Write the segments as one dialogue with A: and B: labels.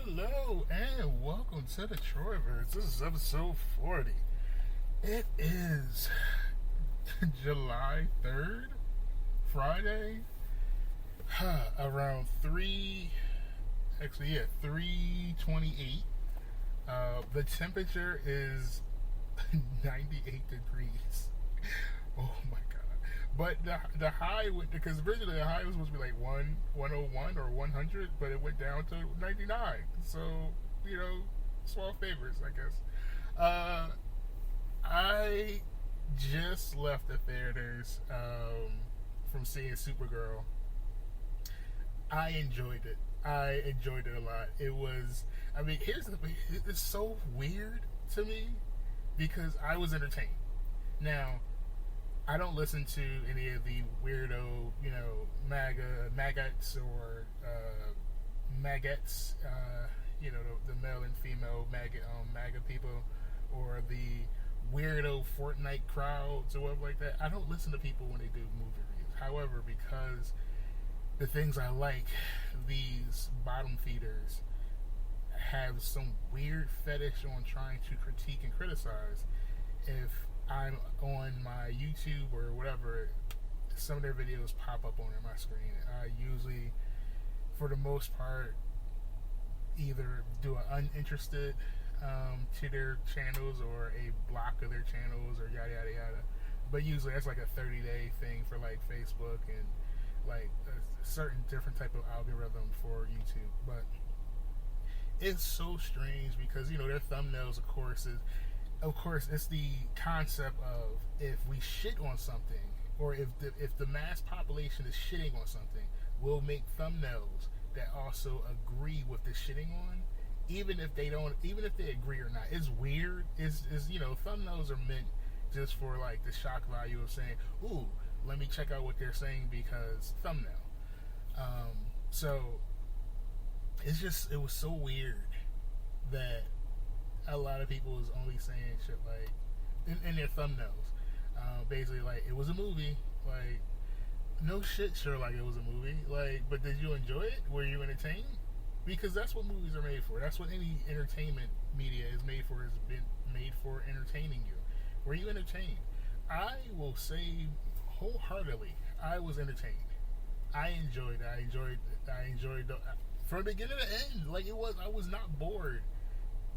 A: Hello and welcome to the Troyiverse. This is episode 40. It is July 3rd, Friday, around 3:28. The temperature is 98 degrees. Oh my god. But the high went, because originally the high was supposed to be like 101 or 100, but it went down to 99. So, small favors, I guess. I just left the theaters from seeing Supergirl. I enjoyed it. I enjoyed it a lot. Here's the thing. It's so weird to me because I was entertained. Now, I don't listen to any of the weirdo, maggots or maggots, the male and female MAGA people, or the weirdo Fortnite crowds or whatever like that. I don't listen to people when they do movie reviews. However, because the things I like, these bottom feeders have some weird fetish on trying to critique and criticize. If I'm on my YouTube or whatever, some of their videos pop up on my screen. I usually, for the most part, either do an uninterested to their channels or a block of their channels or yada yada yada. But usually that's like a 30-day thing for like Facebook and like a certain different type of algorithm for YouTube. But it's so strange because their thumbnails, of course, it's the concept of if we shit on something, or if the mass population is shitting on something, we'll make thumbnails that also agree with the shitting on, even if they agree or not. It's weird. It's thumbnails are meant just for like the shock value of saying, ooh, let me check out what they're saying because thumbnail. So it was so weird that a lot of people was only saying shit like in their thumbnails, basically like it was a movie, like no shit, sure, like it was a movie, like, but did you enjoy it? Were you entertained? Because that's what movies are made for. That's what any entertainment media is made for. Has been made for entertaining you. Were you entertained? I will say wholeheartedly, I was entertained. I enjoyed from the beginning to the end. Like I was not bored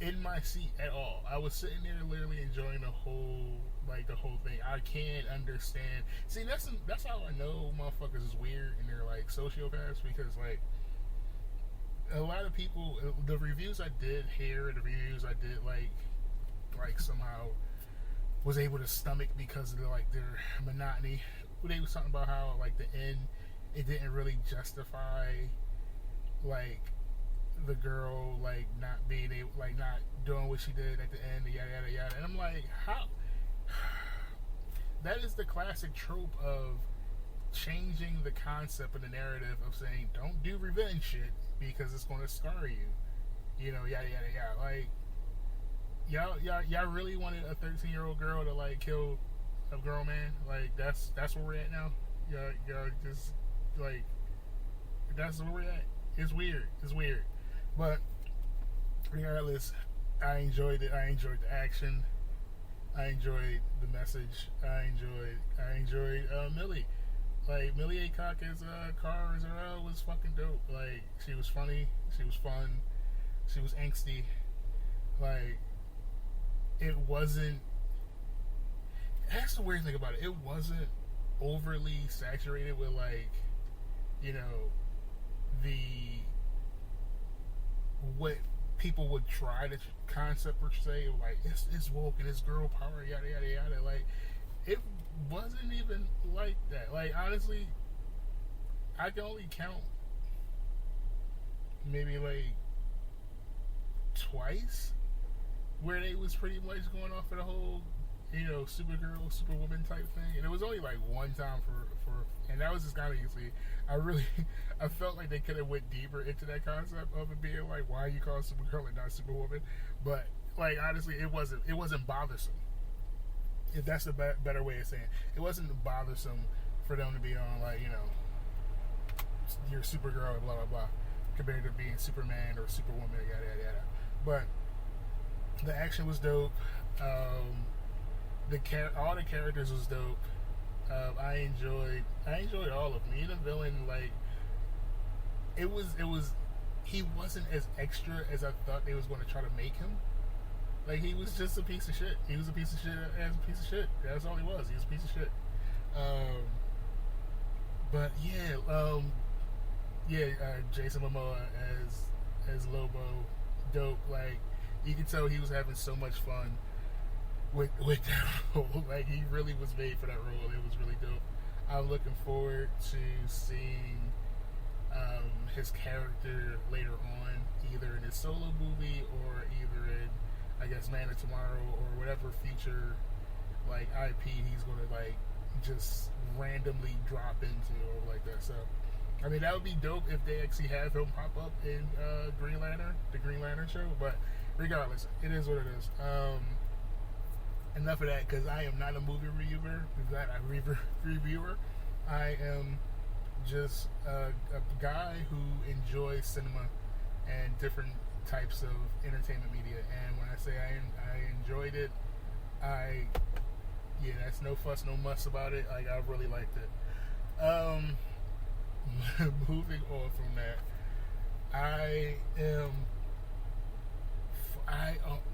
A: in my seat at all. I was sitting there literally enjoying the whole thing. I can't understand. See, that's how I know motherfuckers is weird and they're like sociopaths, because like a lot of people, the reviews I did hear, the reviews I did like somehow was able to stomach because of their monotony. They was talking about how like the end, it didn't really justify like the girl like not being able, like not doing what she did at the end, yada yada yada. And I'm like, how? That is the classic trope of changing the concept and the narrative of saying don't do revenge shit because it's going to scar you, yada yada yada. Like y'all really wanted a 13-year-old girl to like kill a grown man? Like that's where we're at now. Y'all just like, that's where we're at. It's weird. But regardless, I enjoyed it. I enjoyed the action. I enjoyed the message. I enjoyed Millie. Like Millie Aycock as Kara Zor-El was fucking dope. Like she was funny. She was fun. She was angsty. Like it wasn't. That's the weird thing about it. It wasn't overly saturated with like, what people would try to concept or say, like it's woke and it's girl power, yada yada yada. Like it wasn't even like that. Like honestly, I can only count maybe like twice where they was pretty much going off of the whole Supergirl, Superwoman type thing, and it was only like one time for and that was just kind of easy. I felt like they could have went deeper into that concept of it being like, why you call Supergirl and not Superwoman? But like honestly, it wasn't bothersome. If that's a better way of saying it, wasn't bothersome for them to be on like, you're Supergirl and blah blah blah. compared to being Superman or Superwoman, yada yada yada. But the action was dope. All the characters was dope. I enjoyed all of them. Even the villain, like it was he wasn't as extra as I thought they was going to try to make him. Like he was just a piece of shit. He was a piece of shit as a piece of shit. That's all he was. He was a piece of shit. But Jason Momoa as Lobo, dope. Like you could tell he was having so much fun with that role. Like he really was made for that role. It was really dope. I'm looking forward to seeing his character later on, either in his solo movie or either in, I guess, Man of Tomorrow or whatever future like IP he's gonna like just randomly drop into or like that. So I mean that would be dope if they actually have him pop up in Green Lantern, the Green Lantern show. But regardless, it is what it is. Enough of that, because I am not a movie reviewer. I am just a guy who enjoys cinema and different types of entertainment media. And when I say I enjoyed it, that's no fuss, no muss about it. Like I really liked it. Moving on from that,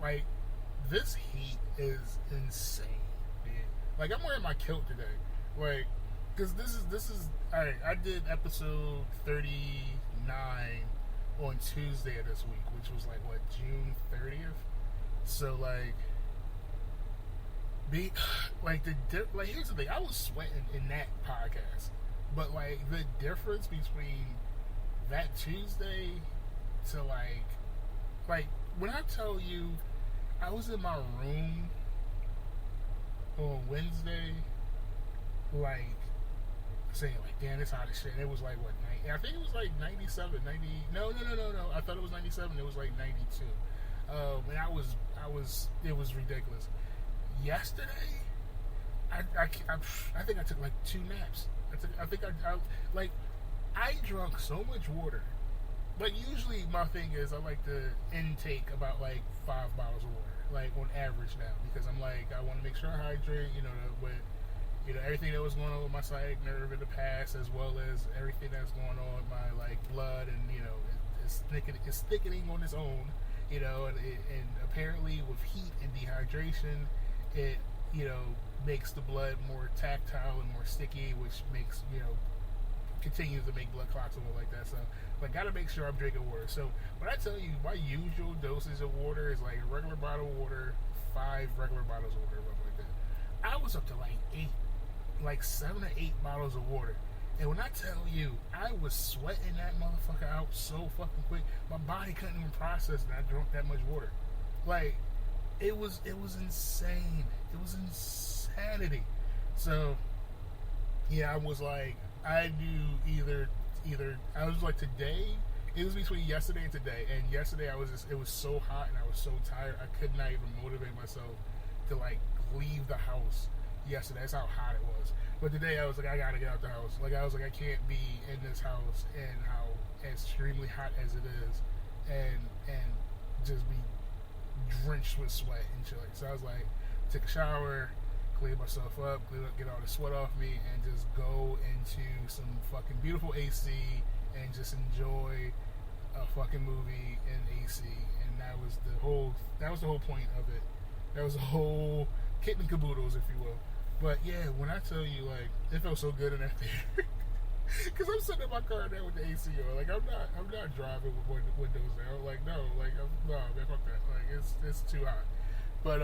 A: like this heat is insane, dude. Like I'm wearing my kilt today, like, because this is all right. I did episode 39 on Tuesday of this week, which was like what, June 30th. So like, here's the thing. I was sweating in that podcast, but like the difference between that Tuesday to like when I tell you I was in my room on Wednesday, like saying like, damn, it's hot as shit. And it was like what, I think it was like 97, 90. No. I thought it was 97. It was like 92. And it was ridiculous. Yesterday, I think I took like 2 naps. I drank so much water. Like usually my thing is I like to intake about like 5 bottles of water, like on average now, because I'm like, I want to make sure I hydrate, with everything that was going on with my sciatic nerve in the past, as well as everything that's going on with my like blood, and it's thickening on its own, and apparently with heat and dehydration, it makes the blood more tactile and more sticky, which makes continues to make blood clots and all like that. So gotta make sure I'm drinking water. So when I tell you my usual dosage of water is like a regular bottle of water, 5 regular bottles of water, something like that. I was up to like 8, like 7 or 8 bottles of water. And when I tell you, I was sweating that motherfucker out so fucking quick, my body couldn't even process that I drank that much water. Like, it was insane. It was insanity. So yeah, I was like, I knew either I was like, today, it was between yesterday and today, and yesterday it was so hot and I was so tired, I could not even motivate myself to like leave the house yesterday. That's how hot it was. But today I was like, I gotta get out the house. Like I was like, I can't be in this house and how extremely hot as it is and just be drenched with sweat and shit. So I was like, take a shower, clean myself up, get all the sweat off me, and just go into some fucking beautiful AC and just enjoy a fucking movie in AC. And that was the whole point of it. That was the whole kit and caboodles, if you will. But yeah, when I tell you, like, it felt so good in that theater. Because I'm sitting in my car now with the AC on. Like, I'm not driving with windows down. Like, no, like, no, man, fuck that. Like, it's too hot. But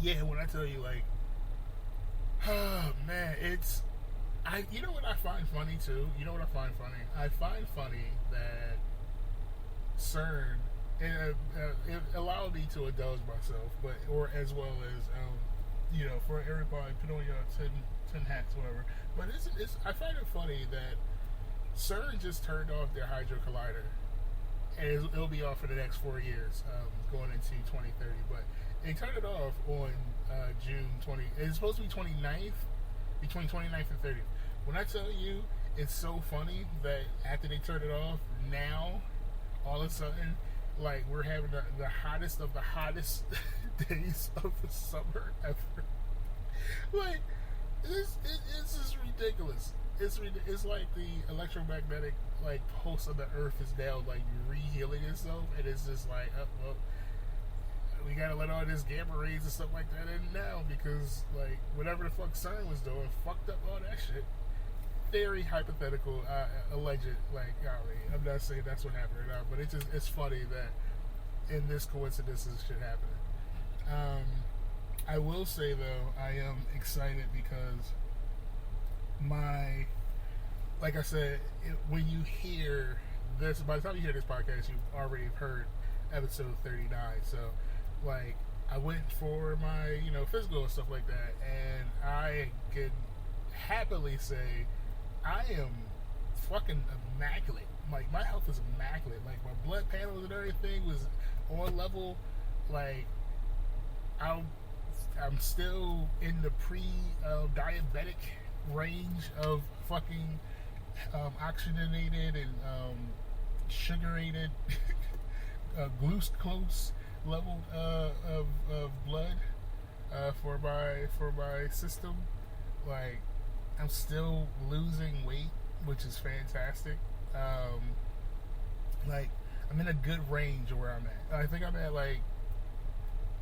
A: yeah, when I tell you, like, oh man, you know what I find funny too? You know what I find funny? I find funny that CERN, it allowed me to indulge myself, or as well as for everybody, put on your 10 hats, whatever. But I find it funny that CERN just turned off their Hydro Collider, and it'll be off for the next 4 years, going into 2030. But they turned it off on June 20. It's supposed to be 29th, between 29th and 30th. When I tell you, it's so funny that after they turn it off, now all of a sudden, like we're having the hottest of the hottest days of the summer ever. Like it's just ridiculous. It's like the electromagnetic like pulse of the Earth is now like re-healing itself, and it's just like, oh, well, we gotta let all this gamma rays and stuff like that in now because like whatever the fuck CERN was doing fucked up all that shit. Very hypothetical, alleged. Like, I'm not saying that's what happened or not, but it's funny that in this coincidence this shit happening. I will say though, I am excited because like I said, when you hear this, by the time you hear this podcast, you've already heard episode 39. So, like, I went for my, physical and stuff like that, and I can happily say I am fucking immaculate. Like, my health is immaculate. Like, my blood panels and everything was on level. Like, I'm still in the pre-diabetic range of fucking oxygenated and sugarated glucose level of blood for my system. Like, I'm still losing weight, which is fantastic. Like, I'm in a good range of where I'm at. I think I'm at like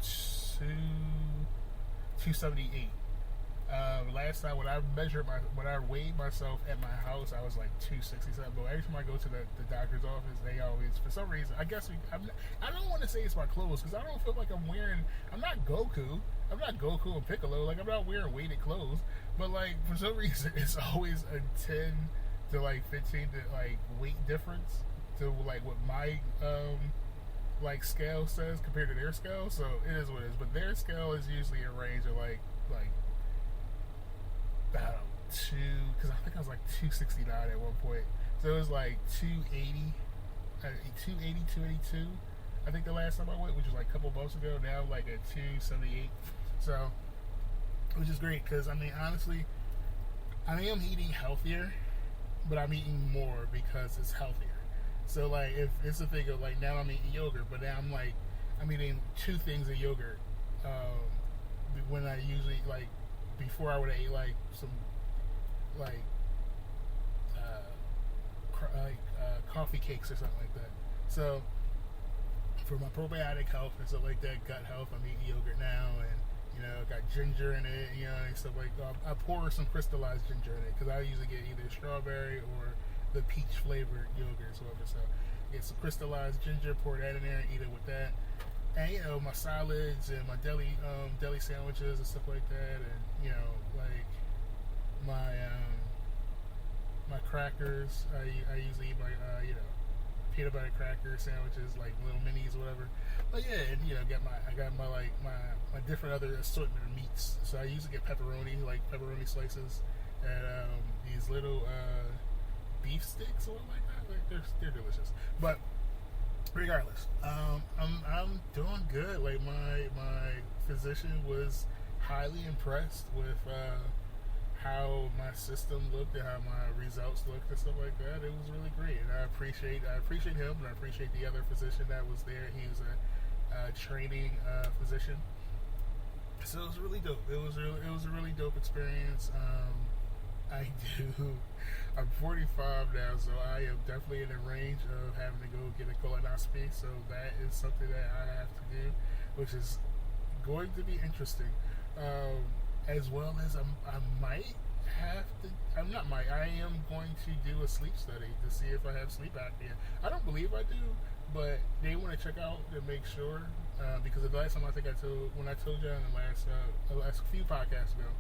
A: 278. Last time when I weighed myself at my house, I was like 267. But every time I go to the doctor's office, they always, for some reason, I guess I don't want to say it's my clothes because I don't feel like I'm not Goku. I'm not Goku and Piccolo. Like, I'm not wearing weighted clothes. But like, for some reason, it's always a 10 to like 15 to like weight difference to like what my like scale says compared to their scale. So it is what it is. But their scale is usually a range of like I don't know, because I think I was like 269 at one point. So it was like 280, 282. I think the last time I went, which was like a couple months ago. Now I'm like at 278. So, which is great because, I mean, honestly, I am eating healthier, but I'm eating more because it's healthier. So, like, if it's a thing of like, now I'm eating yogurt, but now I'm eating 2 things of yogurt when I usually, like, before I would have ate like some coffee cakes or something like that. So for my probiotic health and stuff like that, gut health, I'm eating yogurt now, and got ginger in it, and stuff like that. I pour some crystallized ginger in it because I usually get either strawberry or the peach flavored yogurt or whatever. So get some crystallized ginger, pour that in there, and eat it with that. And my salads and my deli sandwiches and stuff like that, and like my crackers. I usually eat my peanut butter cracker sandwiches, like little minis or whatever. But yeah, and I got my different other assortment of meats. So I usually get pepperoni slices, and these little beef sticks or something like that. Like they're delicious. But regardless, I'm doing good. Like my physician was highly impressed with how my system looked and how my results looked and stuff like that. It was really great, and I appreciate him, and I appreciate the other physician that was there. He was a training physician, so it was really dope. It was a really dope experience. I'm 45 now, so I am definitely in the range of having to go get a colonoscopy. So that is something that I have to do, which is going to be interesting. As well as I might have to. I am going to do a sleep study to see if I have sleep apnea. I don't believe I do, but they want to check out to make sure. Because the last time I told you in the last few podcasts ago,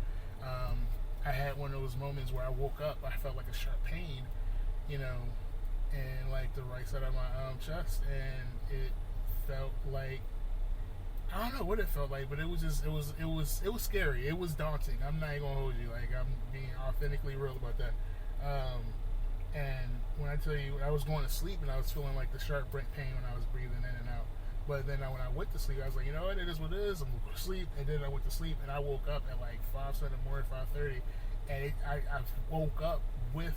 A: I had one of those moments where I woke up, I felt like a sharp pain, in like the right side of my chest, and it felt like, I don't know what it felt like, but it was scary. It was daunting. I'm not gonna hold you. Like, I'm being authentically real about that. And when I tell you, I was going to sleep and I was feeling like the sharp pain when I was breathing in and out. But then when I went to sleep, I was like, you know what, it is what it is. I'm going to go to sleep. And then I went to sleep and I woke up at like 5 in the morning, 5:30. And I woke up with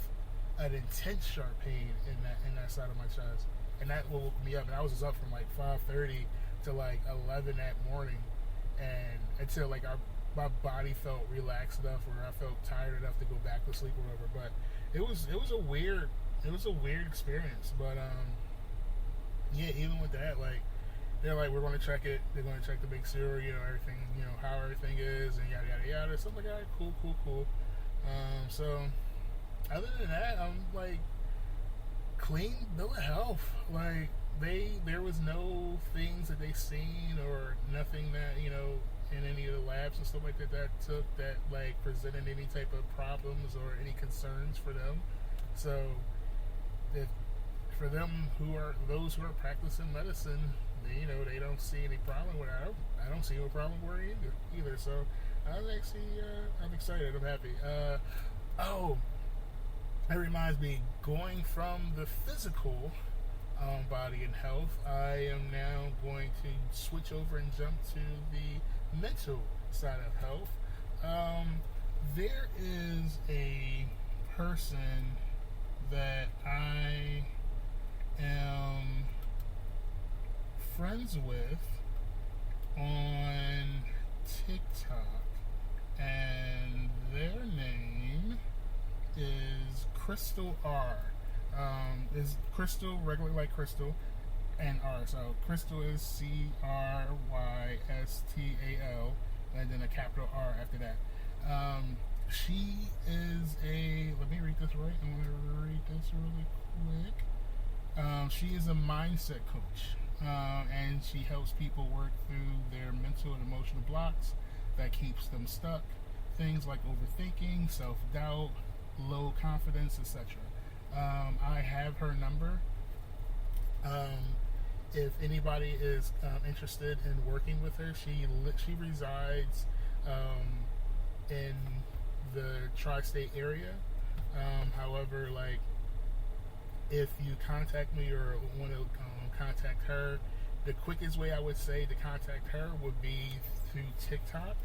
A: an intense sharp pain in that side of my chest, and that woke me up. And I was just up from like 5:30 to like 11 that morning, and until like my body felt relaxed enough, or I felt tired enough to go back to sleep or whatever. But it was a weird experience. But yeah, even with that, like they're like, we're going to check it. They're going to check to make sure, you know, everything, you know, how everything is, and yada yada yada. So I'm like, all right, cool. So other than that, I'm like clean bill of health. Like there was no things that they seen or nothing that, you know, in any of the labs and stuff like that that like presented any type of problems or any concerns for them. So if for them those who are practicing medicine, they, you know, they don't see any problem with it. I don't see no problem with it either. So I'm actually I'm excited. I'm happy. That reminds me, going from the physical body and health, I am now going to switch over and jump to the mental side of health. There is a person that I am friends with on TikTok, and their name is Crystal R. Is Crystal regularly like Crystal and R? So Crystal is CRYSTAL, and then a capital R after that. She is a. Let me read this right. I'm gonna read this really quick. She is a mindset coach, and she helps people work through their mental and emotional blocks that keeps them stuck. Things like overthinking, self-doubt, low confidence, etc. I have her number. If anybody is interested in working with her, she resides in the tri-state area. However, like if you contact me or want to contact her, the quickest way I would say to contact her would be through TikTok.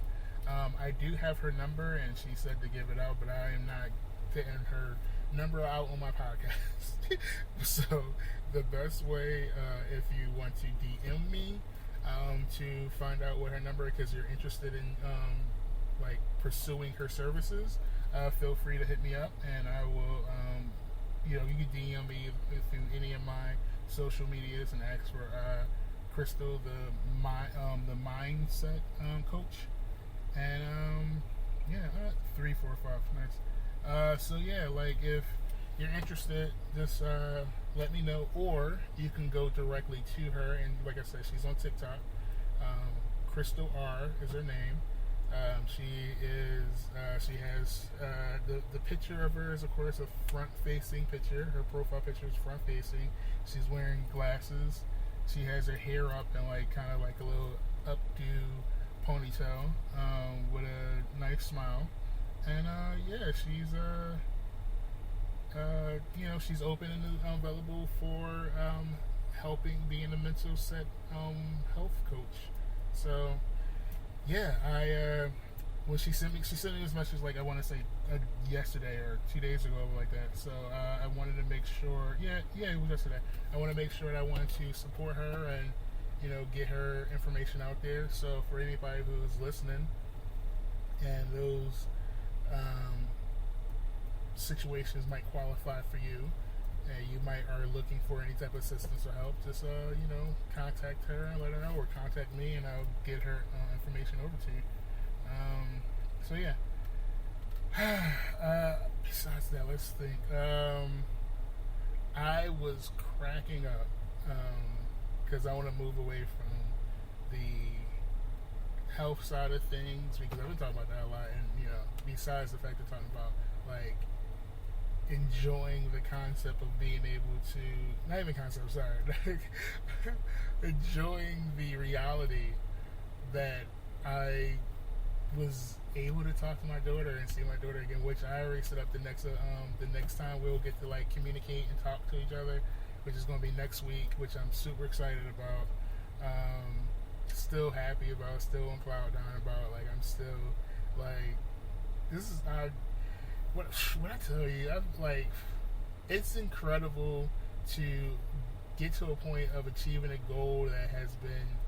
A: I do have her number, and she said to give it out, but I am not getting her number out on my podcast. So the best way, if you want to DM me to find out what her number, because you're interested in like pursuing her services, feel free to hit me up, and I will you know, you can DM me through any of my social medias and ask for Crystal, the mindset coach. And yeah, 3, 4, 5, nice. So yeah, like if you're interested, just let me know, or you can go directly to her. And like I said, she's on TikTok. Crystal R is her name. She has the picture of her is, of course, a front-facing picture. Her profile picture is front-facing. She's wearing glasses. She has her hair up and like kind of like a little updo ponytail, with a nice smile. And yeah, she's you know, she's open and available for helping, being a mental set health coach. So yeah, when she sent me this message, like I want to say yesterday or 2 days ago, like that. So I wanted to make sure, yeah, it was yesterday. I want to make sure that I wanted to support her and, you know, get her information out there. So for anybody who's listening and those situations might qualify for you, and you are looking for any type of assistance or help, just you know, contact her and let her know, or contact me and I'll get her information over to you. So yeah. Besides that, let's think. I was cracking up because I want to move away from the health side of things, because I've been talking about that a lot, and you know, besides the fact of talking about like enjoying the concept of being able to, not even concept, sorry, enjoying the reality that I was able to talk to my daughter and see my daughter again, which I already set up the next time we'll get to like communicate and talk to each other, which is going to be next week, which I'm super excited about, still happy about, still on cloud nine about. Like I'm still like, this is what I tell you, I'm like, it's incredible to get to a point of achieving a goal that has been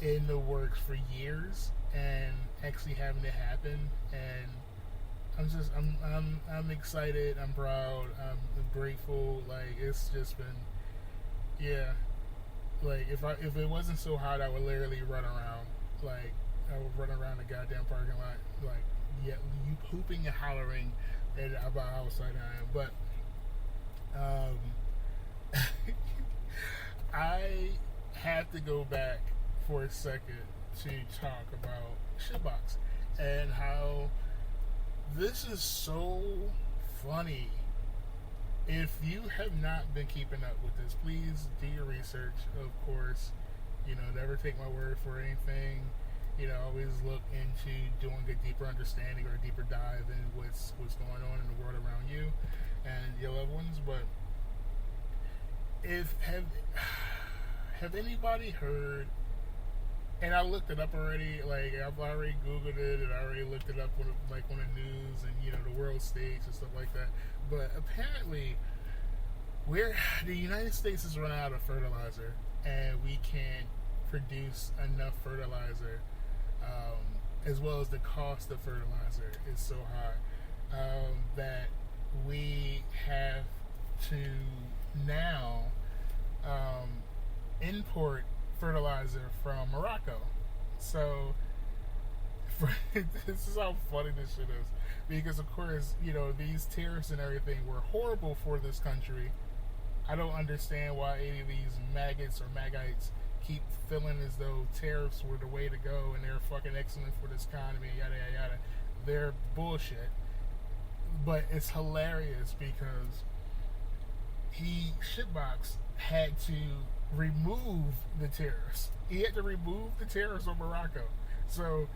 A: in the works for years and actually having it happen. And I'm excited, I'm proud, I'm grateful. Like, it's just been, yeah, like if it wasn't so hot, I would literally run around. Like, I would run around the goddamn parking lot, like, yeah, you pooping and hollering about how excited I am. But I have to go back for a second to talk about Shitbox and how this is so funny. If you have not been keeping up with this, please do your research. Of course, never take my word for anything. Always look into doing a deeper understanding or a deeper dive in what's going on in the world around you and your loved ones. But have anybody heard? And I looked it up already. Like, I've already Googled it, and I already looked it up on the news and the world stage and stuff like that. But apparently, the United States has run out of fertilizer, and we can't produce enough fertilizer, as well as the cost of fertilizer is so high that we have to now import fertilizer from Morocco. So this is how funny this shit is, because of course these tariffs and everything were horrible for this country. I don't understand why any of these maggots or maggites keep feeling as though tariffs were the way to go and they're fucking excellent for this economy, yada yada yada. They're bullshit. But it's hilarious because Shitbox had to remove the tariffs. He had to remove the tariffs on Morocco. So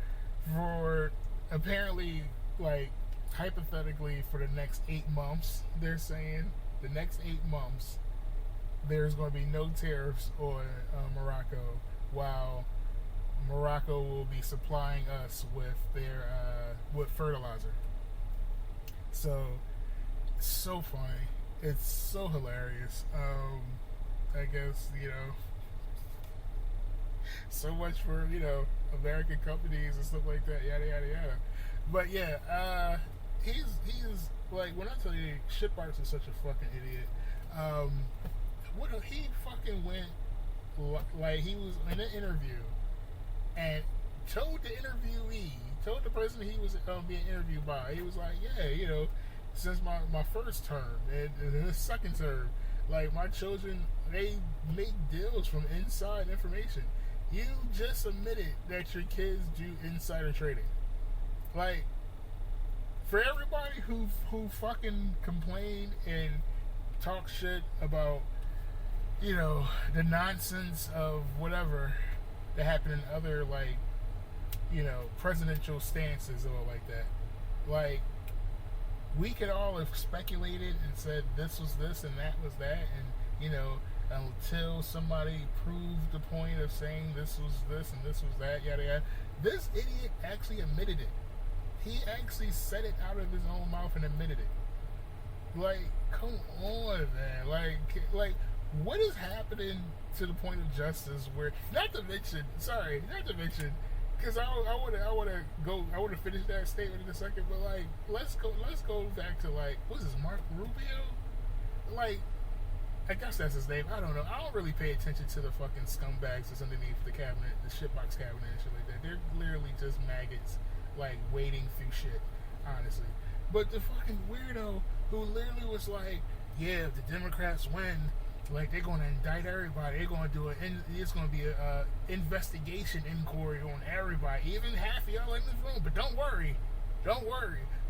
A: for apparently, like, hypothetically, for the next 8 months, they're saying the next 8 months there's going to be no tariffs on Morocco, while Morocco will be supplying us with their with fertilizer. So funny. It's so hilarious. I guess, so much for, American companies and stuff like that, yada, yada, yada. But yeah, he's like, when I tell you Shitbox is such a fucking idiot, he fucking went, like, he was in an interview and told the person he was being interviewed by, he was like, yeah, since my first term and the second term, like, my children, they make deals from inside information. You just admitted that your kids do insider trading. Like, for everybody who fucking complain and talk shit about, the nonsense of whatever that happened in other, like, presidential stances or like that. Like, we could all have speculated and said this was this and that was that, and until somebody proved the point of saying this was this and this was that, yada yada. This idiot actually admitted it. He actually said it out of his own mouth and admitted it. Like, come on, man. Like, what is happening to the point of justice where, not to mention, because I want to finish that statement in a second, but, like, let's go back to, like, what's this, Mark Rubio? Like, I guess that's his name. I don't know. I don't really pay attention to the fucking scumbags that's underneath the cabinet, the Shitbox cabinet and shit like that. They're literally just maggots, like, wading through shit, honestly. But the fucking weirdo who literally was like, yeah, if the Democrats win, like, they're going to indict everybody. They're going to do it's going to be a investigation inquiry on everybody, even half of y'all in this room. But don't worry,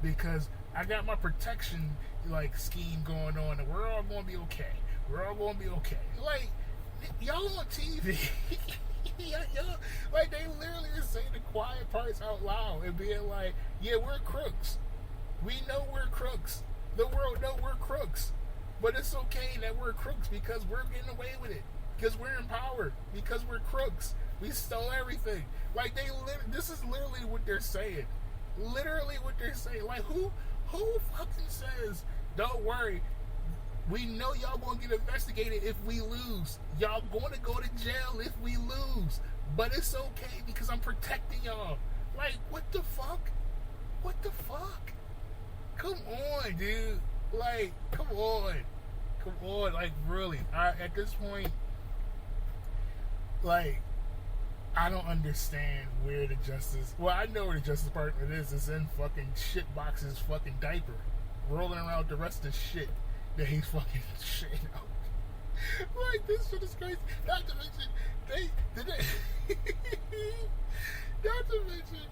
A: because I got my protection, like, scheme going on, and we're all going to be okay. Like, y'all on TV, y'all, like, they literally are saying the quiet parts out loud and being like, yeah, we're crooks. We know we're crooks. The world know we're crooks. But it's okay that we're crooks because we're getting away with it. Because we're in power. Because we're crooks. We stole everything. Like, this is literally what they're saying. Literally what they're saying. Like, who fucking says, don't worry, We know y'all gonna get investigated if we lose. Y'all gonna go to jail if we lose. But it's okay because I'm protecting y'all. Like, what the fuck? What the fuck? Come on, dude. Like, come on. Come on. Like, really. At this point, like, I don't understand where the justice... Well, I know where the Justice Department is. It's in fucking shitbox's fucking diaper. Rolling around with the rest of the shit that he's fucking shitting out. Like, this shit is crazy. Not to mention, not to mention,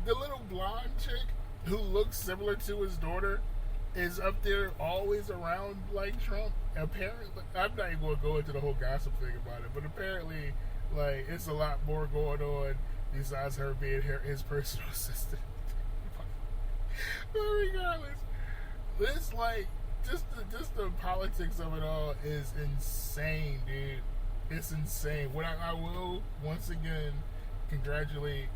A: the little blonde chick who looks similar to his daughter is up there always around like Trump. Apparently, I'm not even going to go into the whole gossip thing about it, but apparently, like, it's a lot more going on besides her being his personal assistant. But regardless, this, like, just the politics of it all is insane, dude. It's insane. What I will once again congratulate,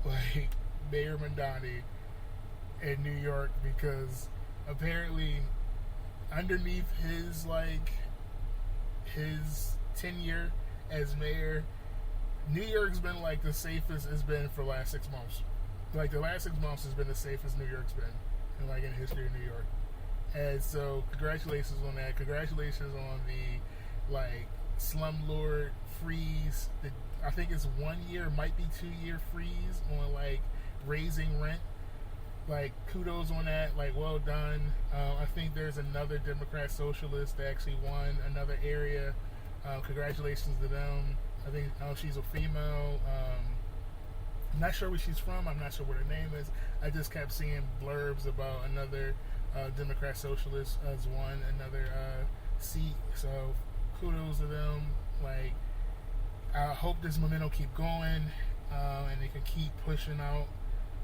A: like, Mayor Mondani in New York, because apparently underneath his tenure as mayor, New York's been like the safest it's been for the last 6 months. Like, the last 6 months has been the safest New York's been in history of New York. And so congratulations on that. Congratulations on the, like, slumlord freeze. I think it's 1 year, might be 2 year freeze on, like, raising rent. Like, kudos on that. Like, well done. I think there's another Democrat socialist that actually won another area. Congratulations to them. I think she's a female. I'm not sure where she's from. I'm not sure what her name is. I just kept seeing blurbs about another Democrat socialist has won another seat. So kudos to them. Like, I hope this momentum keep going, and they can keep pushing out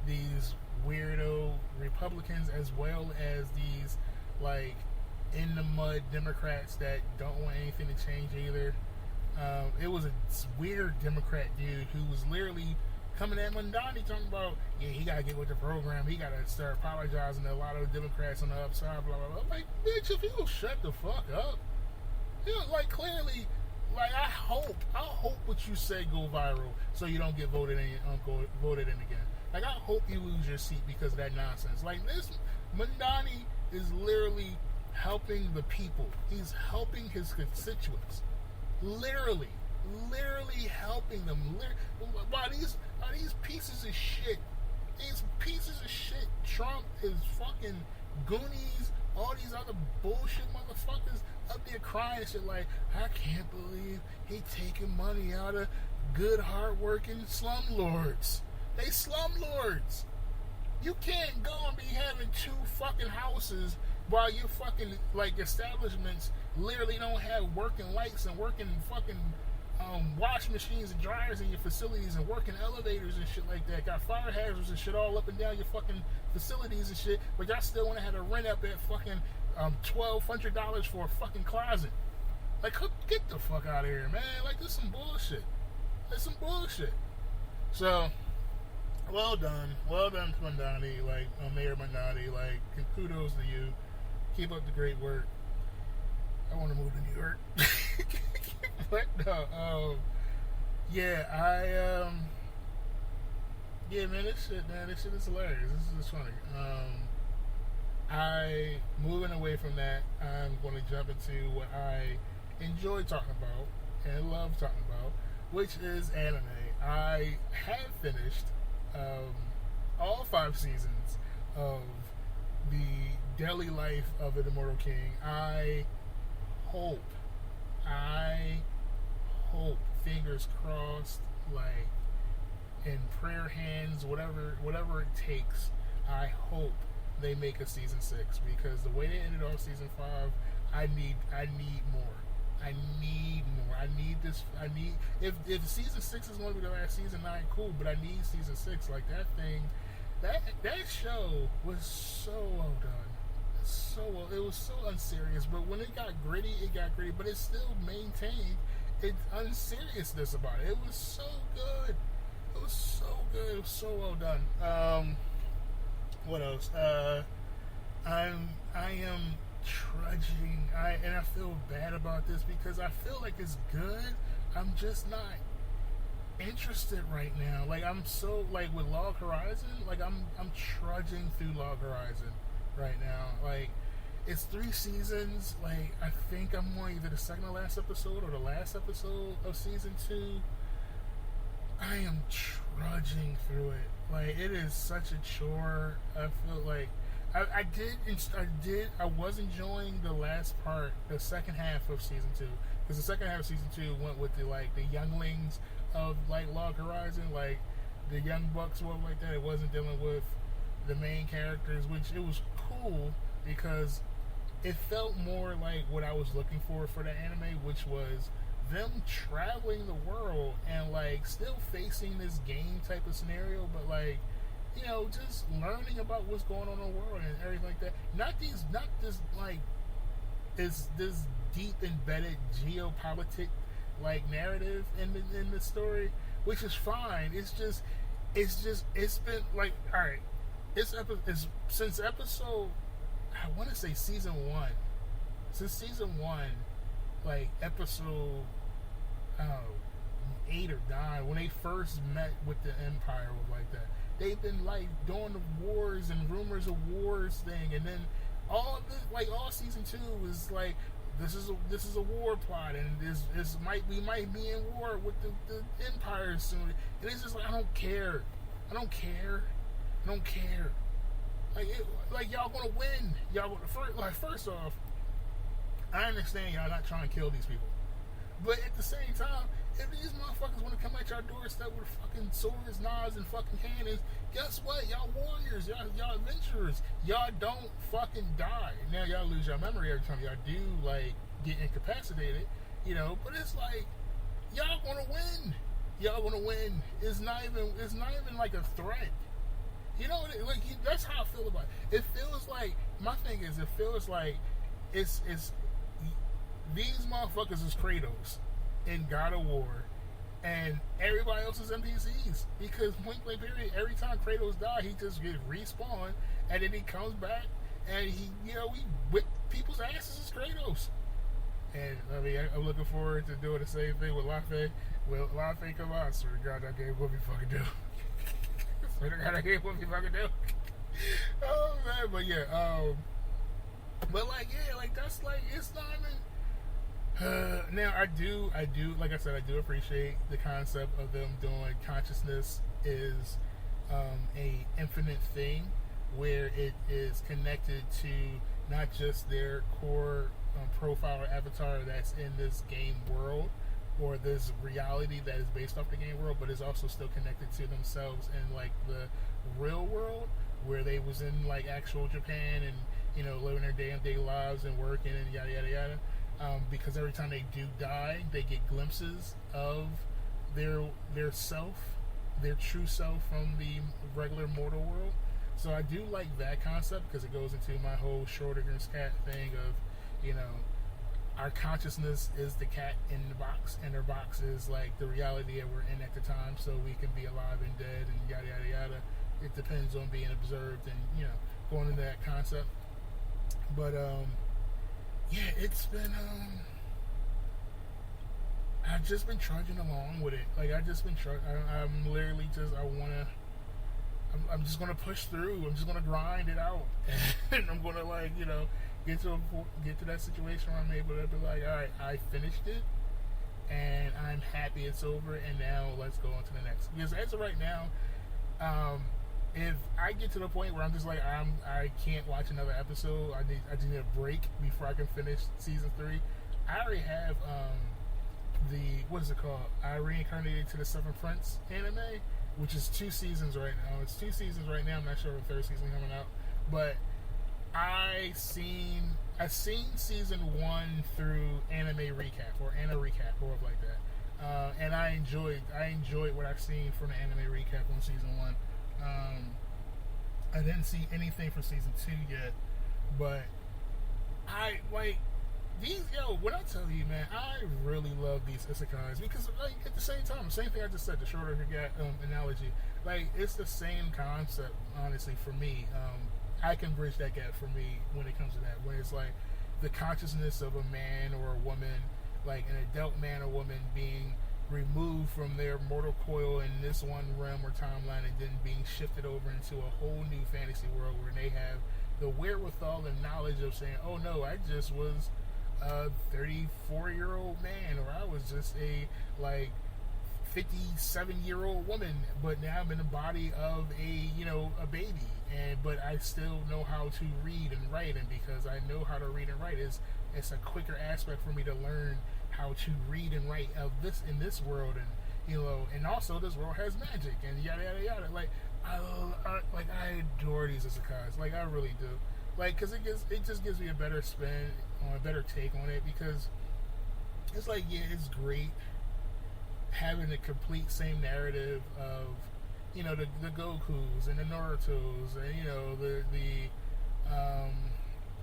A: these weirdo Republicans as well as these, like, in the mud Democrats that don't want anything to change either. It was a weird Democrat dude who was literally coming at Mondani talking about, yeah, he gotta get with the program, he gotta start apologizing to a lot of the Democrats on the upside, blah blah blah. I'm like, bitch, if you don't shut the fuck up, you know, like, clearly, like, I hope what you say go viral so you don't get voted in again. Like, I hope you lose your seat because of that nonsense. Like, this Mondani is literally helping the people. He's helping his constituents. Literally helping them. Why these pieces of shit, Trump, his fucking Goonies, all these other bullshit motherfuckers up there crying and shit like, I can't believe he taking money out of good, hard-working slumlords. They slumlords. You can't go and be having 2 fucking houses while your fucking, like, establishments literally don't have working lights and working fucking wash machines and dryers in your facilities and working elevators and shit like that. Got fire hazards and shit all up and down your fucking facilities and shit, but y'all still want to have to rent up at fucking $1,200 for a fucking closet. Like, get the fuck out of here, man. Like, this is some bullshit. That's some bullshit. So, well done to Mondani, like, Mayor Mondani. Like, kudos to you. Keep up the great work. I want to move to New York. But no, yeah, man, this shit is hilarious. This is funny. I, moving away from that, I'm going to jump into what I enjoy talking about and love talking about, which is anime. I have finished all 5 seasons of the daily life of an Immortal King. I hope, fingers crossed, like, in prayer hands, whatever it takes, I hope they make a season 6, because the way they ended off season 5, I need more. If season 6 is going to be the last season, not cool, but I need season 6. Like, that thing, that show was so well done. It was so unserious, but when it got gritty, but it still maintained its unseriousness about it. It was so good. It was so well done. What else? I am trudging. And I feel bad about this because I feel like it's good. I'm just not interested right now. Like I'm so like with Log Horizon, like I'm trudging through Log Horizon right now. Like it's 3 seasons. Like I think I'm on either the second to last episode or the last episode of season 2. I am trudging through it. Like it is such a chore. I feel like I was enjoying the last part, the second half of season 2, because the second half of season 2 went with the younglings of like Log Horizon, like the young bucks, stuff like that. It wasn't dealing with the main characters, which it was cool because it felt more like what I was looking for the anime, which was them traveling the world and like still facing this game type of scenario, but like, you know, just learning about what's going on in the world and everything like that. Not just like this deep embedded geopolitic like narrative in the story, which is fine. It's been like, all right, it's since episode, I want to say season 1, like episode, I don't know, 8 or 9, when they first met with the Empire or like that. They've been like doing the wars and rumors of wars thing, and then all season 2 is like this is a war plot, and we might be in war with the Empire soon, and it's just like I don't care. Like y'all gonna win. First off, I understand y'all not trying to kill these people, but at the same time, if these motherfuckers want to come at your doorstep with fucking swords, knives, and fucking cannons, guess what? Y'all warriors, y'all adventurers. Y'all don't fucking die. Now y'all lose your memory every time y'all do like get incapacitated, you know. But it's like y'all gonna win. It's not even like a threat. You know, like that's how I feel about it. It feels like it's these motherfuckers is Kratos in God of War, and everybody else is NPCs. Because point blank period, every time Kratos dies, he just gets respawned, and then he comes back, and he whip people's asses as Kratos. And I mean, I'm looking forward to doing the same thing with Lafe. Will Lafe come out? Swear to God, that game what we fucking do. Swear to God, that game what we fucking do. Oh man, but yeah, but like yeah, like that's like it's not even. Now I do like I said, I do appreciate the concept of them doing consciousness is a infinite thing where it is connected to not just their core profile or avatar that's in this game world or this reality that is based off the game world, but is also still connected to themselves in like the real world where they was in like actual Japan and, you know, living their damn day lives and working and yada yada yada. Because every time they do die, they get glimpses of their self, their true self from the regular mortal world. So I do like that concept because it goes into my whole Schrödinger's cat thing of, you know, our consciousness is the cat in the box, and their box is like the reality that we're in at the time, so we can be alive and dead and yada yada yada. It depends on being observed and, you know, going into that concept. But yeah, it's been I've just been trudging along with it. Like I just been I'm literally just I'm just gonna push through. I'm just gonna grind it out, and I'm gonna like, you know, get to that situation where I'm able to be like, all right, I finished it, and I'm happy it's over, and now let's go on to the next. Because as of right now, if I get to the point where I'm just like I can't watch another episode, I just need a break before I can finish season 3. I already have what is it called? I reincarnated to the Seventh Prince anime, which is 2 seasons right now. It's 2 seasons right now. I'm not sure if the 3rd season coming out, but I seen season 1 through anime recap or like that, and I enjoyed what I've seen from the anime recap on season 1. I didn't see anything for season 2 yet, but I like these. When I tell you, man, I really love these isekais because, like, at the same time, same thing I just said, the Schrödinger cat analogy. Like, it's the same concept, honestly, for me. I can bridge that gap for me when it comes to that. When it's like the consciousness of a man or a woman, like an adult man or woman being removed from their mortal coil in this one realm or timeline and then being shifted over into a whole new fantasy world where they have the wherewithal and knowledge of saying, oh no, I just was a 34-year-old man, or I was just a like 57-year-old woman, but now I'm in the body of a baby, but I still know how to read and write, and because I know how to read and write, it's a quicker aspect for me to learn how to read and write of this in this world, and also this world has magic and yada yada yada. Like I adore these isekais, like I really do, like because it just gives me a better spin on a better take on it, because it's like, yeah, it's great having the complete same narrative of the Gokus and the Narutos and the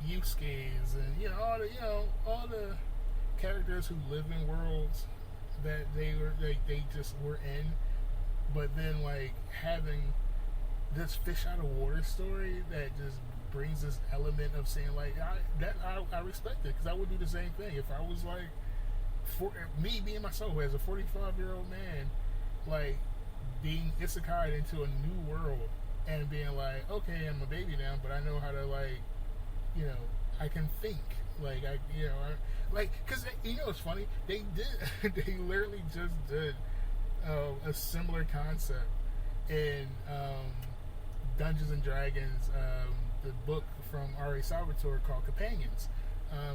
A: Yusuke's and all the characters who live in worlds that they just were in, but then like having this fish out of water story that just brings this element of saying like I respect it, because I would do the same thing if I was like me being myself as a 45-year-old man, like being isekai'd into a new world and being like, okay, I'm a baby now, but I know how to I can think. Because it's funny. They literally just did a similar concept in Dungeons and Dragons, the book from R.A. Salvatore called Companions.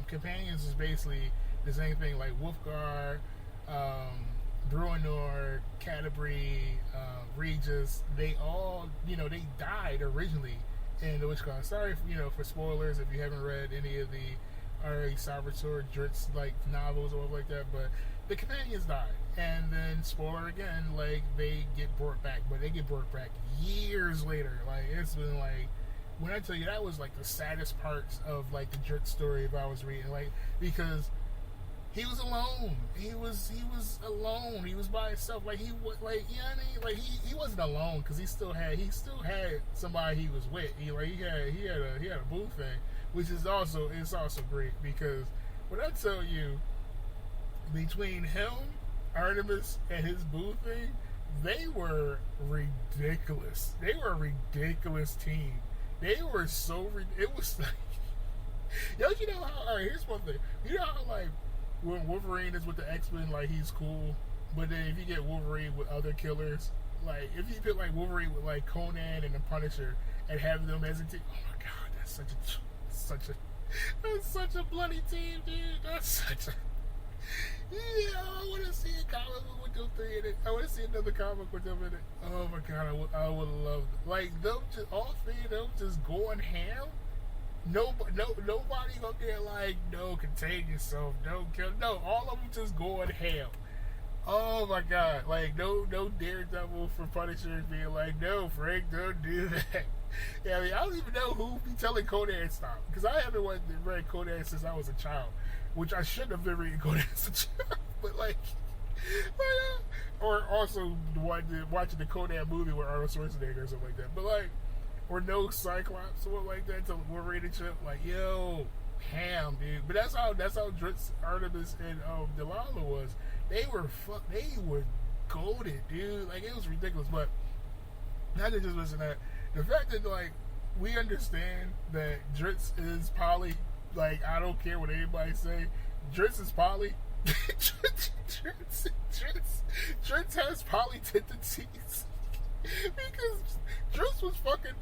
A: Companions is basically the same thing, like Wolfgar, Bruenor, Canterbury, Regis. They all, they died originally in the Witchcraft. Sorry, for spoilers if you haven't read any of the R.A. Salvatore Dritz novels or like that. But the companions died, and then spoiler again, like they get brought back, but they get brought back years later. Like it's been like, when I tell you, that was like the saddest parts of like the Dritz story if I was reading, like, because he was alone. He was alone. He was by himself. Like he was like, you know what I mean? Like he wasn't alone, because he still had somebody he was with. He had a boo thing, which is also great, because when I tell you, between him, Artemis, and his boo thing, they were ridiculous. They were a ridiculous team. They were so it was like, you know how? All right, here's one thing. You know how like, when Wolverine is with the X-Men, like he's cool, but then if you get Wolverine with other killers, like if you put like Wolverine with like Conan and the Punisher and have them as a team, oh my god, that's such a bloody team, dude. That's such a I want to see a comic book with them three in it. I want to see another comic with them in it. Oh my god, I would love it. Like them, all three of them just going ham. Nobody gonna get like, no, contain yourself, don't kill. No, all of them just going ham. Oh my god, like no Daredevil for Punisher being like, no, Frank, don't do that. Yeah, I mean, I don't even know who be telling Conan stop, because I haven't read Conan since I was a child, which I shouldn't have been reading Conan as a child. But or also watching the Conan movie with Arnold Schwarzenegger or something like that. But like, or no Cyclops or like that to Wolverine and shit. Like, yo, ham, dude. But that's how Dritz, Artemis, and Delilah was. They were goated, dude. Like, it was ridiculous. But not to just listen to that, the fact that like we understand that Dritz is poly. Like, I don't care what anybody say. Dritz is poly. Dritz has poly tendencies. Because Dritz was fucking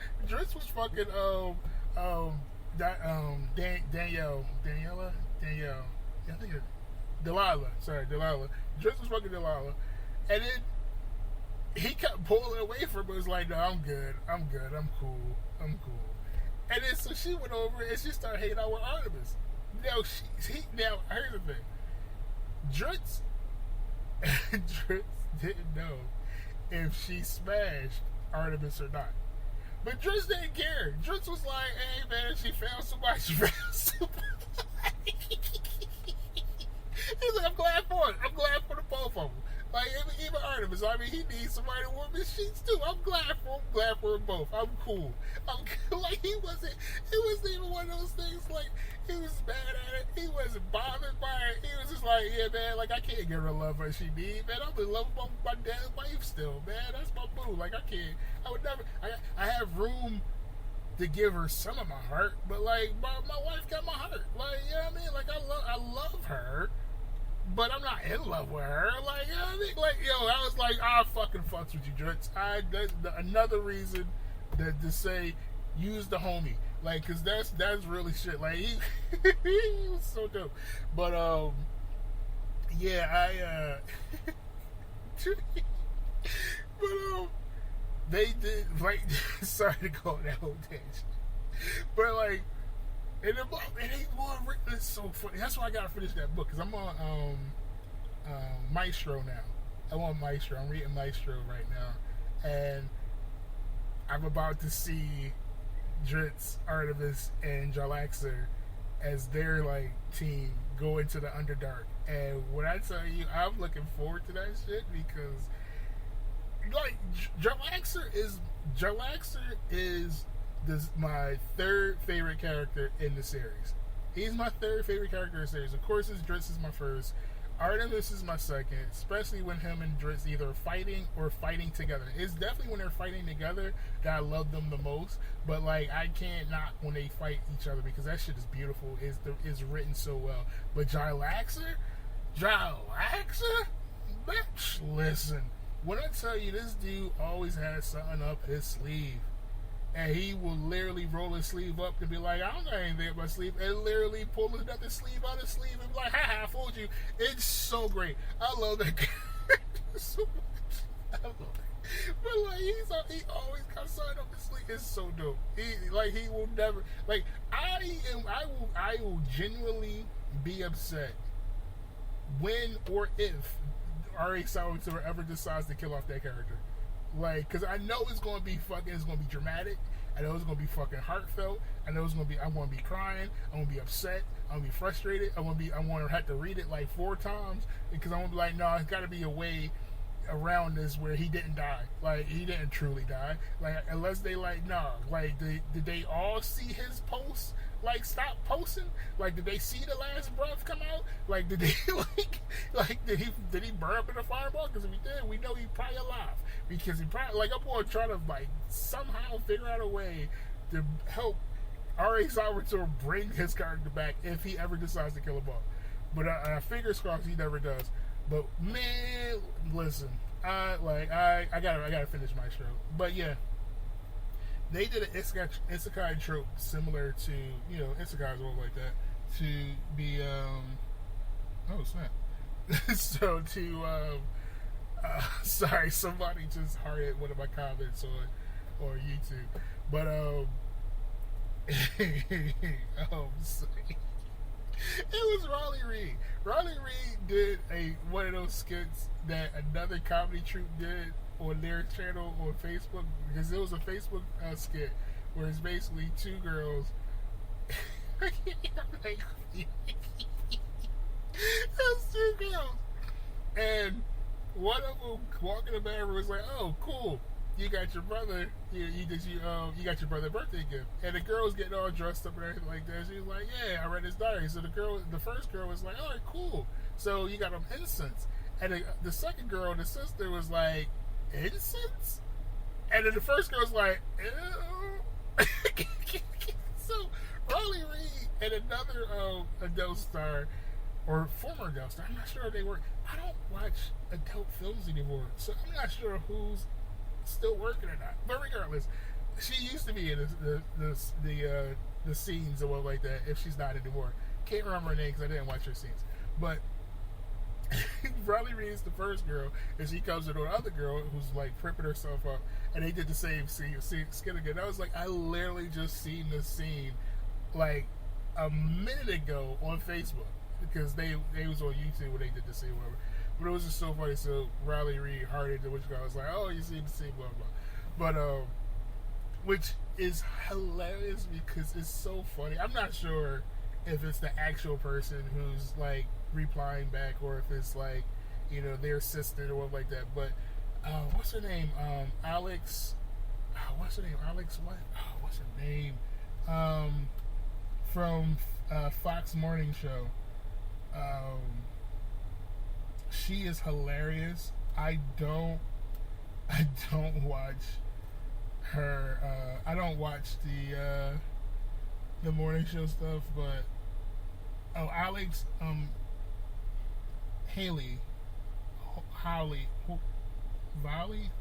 A: Danielle. I think it's Delilah. Sorry, Delilah. Dritz was fucking Delilah, and then he kept pulling away from her. It was like, no, I'm good, I'm cool. And then so she went over and she started hanging out with Artemis. Now here's the thing. Dritz didn't know if she smashed Artemis or not. But Dritz didn't care. Dritz was like, hey man, she found somebody. He's like, I'm glad for it. I'm glad for the both of them. Like even Artemis, I mean, he needs somebody to warm his sheets too. I'm glad for them both. I'm cool. Like it wasn't even one of those things. Like he was mad at it. He wasn't bothered by it. He was just like, yeah, man. Like I can't give her love that she needs, man. I'm in love with my dad's wife still, man. That's my boo. Like I can't. I would never. I have room to give her some of my heart, but like my wife got my heart. Like you know what I mean? Like I love her. But I'm not in love with her. Like, you know what I mean? Like, yo, I was like, I fucking fucks with you, Dritz. Another reason to say, use the homie. Like, cause that's really shit. Like, he was so dope. But, yeah, but, they did, like, sorry to go on that whole tangent. But, like, and it ain't more written. It's so funny. That's why I gotta finish that book because I'm on Maestro now. I'm on Maestro. I'm reading Maestro right now, and I'm about to see Dritz, Artemis, and Jalaxer as their like team go into the Underdark. And when I tell you, I'm looking forward to that shit because like Jalaxer is my third favorite character in the series. He's my third favorite character in the series. Of course, Dritz is my first. Artemis is my second, especially when him and Dritz either fighting or fighting together. It's definitely when they're fighting together that I love them the most. But like, I can't knock when they fight each other because that shit is beautiful. It's written so well. But Jalaxer, bitch, listen. When I tell you this dude always has something up his sleeve. And he will literally roll his sleeve up and be like, I don't got anything up my sleeve. And literally pull another sleeve out of his sleeve and be like, haha, I fooled you. It's so great. I love that character so much. I love it. But like, he always got something up his sleeve. It's so dope. He will never, like, I will genuinely be upset when or if R.A. Salvatore ever decides to kill off that character. Like, cause I know it's gonna be dramatic. I know it's gonna be fucking heartfelt. I know I'm gonna be crying. I'm gonna be upset. I'm gonna be frustrated. I'm gonna have to read it like 4 times because I'm gonna be like, no, it's gotta be a way around this where he didn't die. Like, he didn't truly die. Like, unless they like, no, like, did they all see his posts? Like, stop posting? Like, did they see the last breath come out? Like, did they did he burn up in a fireball? Because if he did, we know he's probably alive. Because he probably, like, I'm going to try to, like, somehow figure out a way to help R.A. Salvatore bring his character back if he ever decides to kill him off. But I fingers crossed he never does. But man, listen, I gotta finish my show. But yeah, they did an isekai trope similar to, you know, isekais all like that to be oh snap. So to sorry, somebody just hearted one of my comments on YouTube. But sorry. It was Raleigh Reed. Raleigh Reed did one of those skits that another comedy troupe did on their channel on Facebook, because it was a Facebook skit where it's basically 2 girls. It's 2 girls, and one of them walking in the bathroom was like, "Oh, cool. You got your brother. You got your brother birthday gift." And the girl's getting all dressed up and everything like that. She was like, "Yeah, I read his diary." So the first girl was like, "All right, cool. So you got him incense." And the second girl, the sister, was like, "Incense?" And then the first girl was like, "Ew." So Raleigh Reed and another adult star, or former adult star, I'm not sure if they were. I don't watch adult films anymore, so I'm not sure who's still working or not. But regardless, she used to be in the scenes or what like that. If she's not anymore, can't remember her name because I didn't watch her scenes. But Riley Reed's the first girl, and she comes with another girl who's like prepping herself up, and they did the same skin again. I was like, I literally just seen this scene like a minute ago on Facebook, because they was on YouTube when they did the scene, whatever. But it was just so funny. So Riley Reed hearted the which guy was like, "Oh, you see the scene, blah blah," but which is hilarious because it's so funny. I'm not sure if it's the actual person who's like replying back, or if it's like, their assistant or whatever like that. But what's her name? Alex. What's her name? Alex. What? What's her name? From Fox Morning Show. She is hilarious. I don't watch her. I don't watch the morning show stuff, but Alex Haley, Holly, Volley,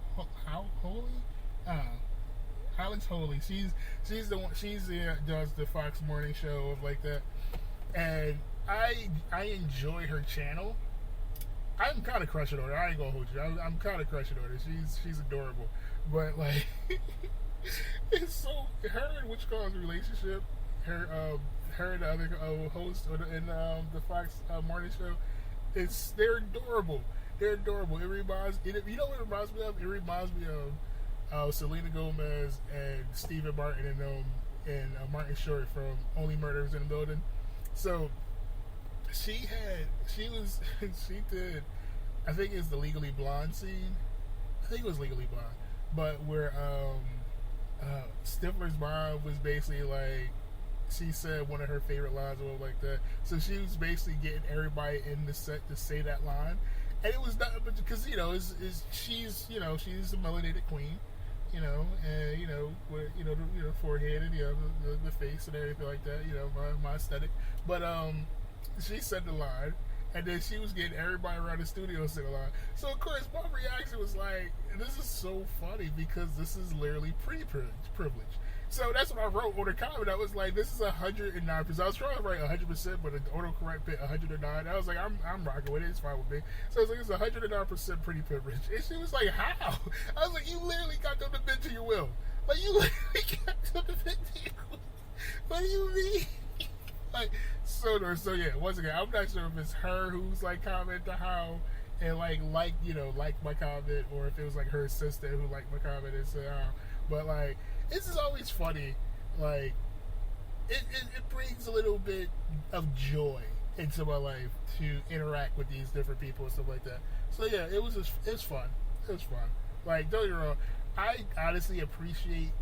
A: Holy, Alex Holy. She's the one. Does the Fox Morning Show of like that, and I enjoy her channel. I'm kind of crushing on her. I ain't gonna hold you. I'm kind of crushing on her. She's adorable, but like it's so her and Witch Call's relationship. Her and the other host in the Fox Morning Show. They're adorable. They're adorable. It reminds what it reminds me of. It reminds me of Selena Gomez and Stephen Martin and Martin Short from Only Murders in the Building. So she did. I think it's the Legally Blonde scene. I think it was Legally Blonde, but where Stifler's mom was basically like. She said one of her favorite lines or like that. So she was basically getting everybody in the set to say that line, and it was nothing but because she's a melanated queen, and with the forehead and the face and everything like that. My aesthetic. But she said the line, and then she was getting everybody around the studio to say the line. So of course my reaction was like, "This is so funny because this is literally privilege." So that's what I wrote on the comment. I was like, "This is 109%." I was trying to write 100%, but the autocorrect bit 109. I was like, "I'm rocking with it. It's fine with me." So I was like, "It's 109% pretty privilege." And she was like, "How?" I was like, "You literally got them to bend to your will. Like you literally got them to bend to your will. What do you mean?" Like so yeah. Once again, I'm not sure if it's her who's like commenting how and like my comment, or if it was like her assistant who liked my comment and said how. But like. This is always funny. Like, it brings a little bit of joy into my life to interact with these different people and stuff like that. So yeah, it's fun. It was fun. Like, don't get me wrong, I honestly appreciate,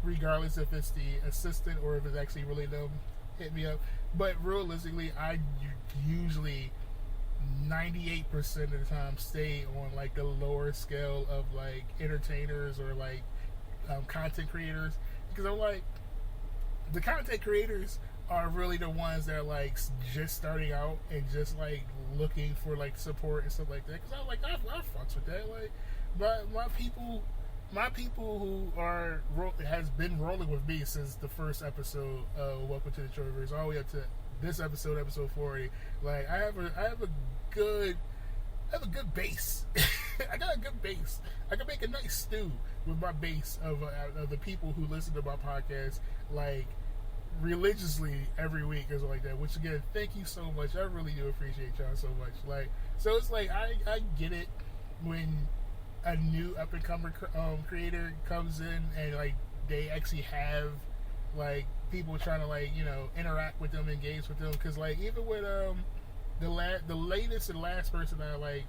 A: regardless if it's the assistant or if it's actually really them hit me up. But realistically, I usually 98% of the time stay on like the lower scale of like entertainers or like content creators, because I'm like, the content creators are really the ones that are like just starting out and just like looking for like support and stuff like that. Because I'm like, I fucks with that. Like my people who has been rolling with me since the first episode of Welcome to the Troyiverse all the way up to this episode 40. Like I have a good base. I got a good base. I can make a nice stew with my base of the people who listen to my podcast like religiously every week or something like that. Which again, thank you so much. I really do appreciate y'all so much. Like, so it's like I get it when a new up and coming creator comes in and like they actually have like people trying to like interact with them, engage with them, because like even with the latest and last person I like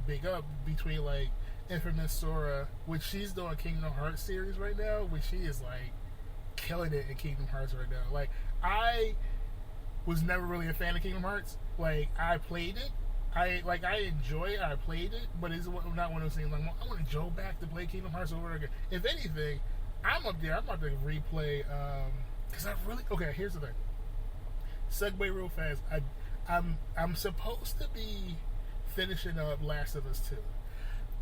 A: big up between like Infamous Sora, which she's doing Kingdom Hearts series right now, which she is like killing it in Kingdom Hearts right now. Like I was never really a fan of Kingdom Hearts. Like I played it, I enjoy it, I played it, but it's not one of those things like I want to go back to play Kingdom Hearts over again. If anything, I'm up there. I'm about to replay because here's the thing. Segue real fast. I'm supposed to be finishing up Last of Us 2.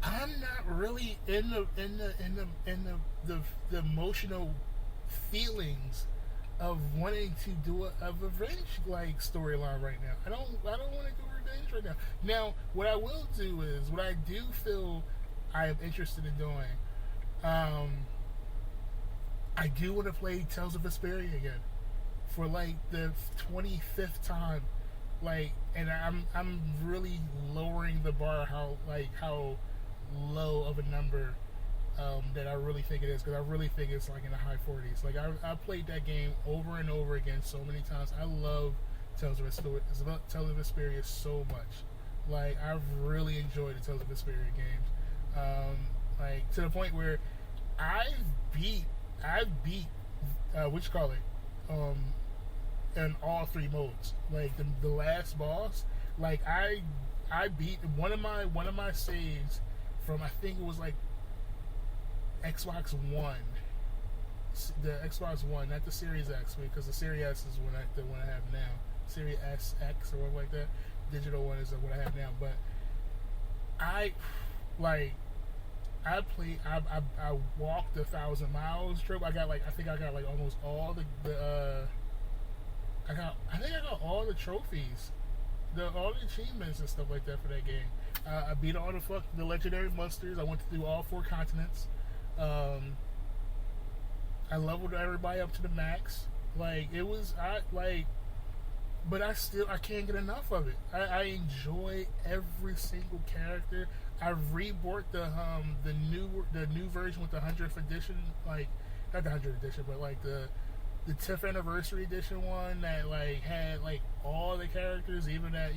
A: I'm not really in the emotional feelings of wanting to do a revenge like storyline right now. I don't want to do revenge right now. Now, what I will do is what I do feel I am interested in doing. I do want to play Tales of Vesperia again for like the 25th time, like, and I'm really lowering the bar how low of a number that I really think it is, because I really think it's like in the high 40s. Like I played that game over and over again so many times. I love Tales of Vesperia so much. Like I've really enjoyed the Tales of Vesperia games. Like to the point where I've beat what you call it, in all three modes. Like the last boss, like I beat one of my saves from, I think it was like Xbox One, the Xbox One, not the Series X, because the Series S is the one I have now. Series SX or whatever like that. Digital one is what I have now. But I walked the 1,000 miles trip. I think I got like almost all I got all the trophies, all the achievements and stuff like that for that game. I beat all the legendary monsters. I went through all 4 continents. I leveled everybody up to the max. Like it was, but I can't get enough of it. I enjoy every single character. I rebought the new version with the 100th edition, like not the 100th edition, but like the 10th anniversary edition one that like had like all the characters, even that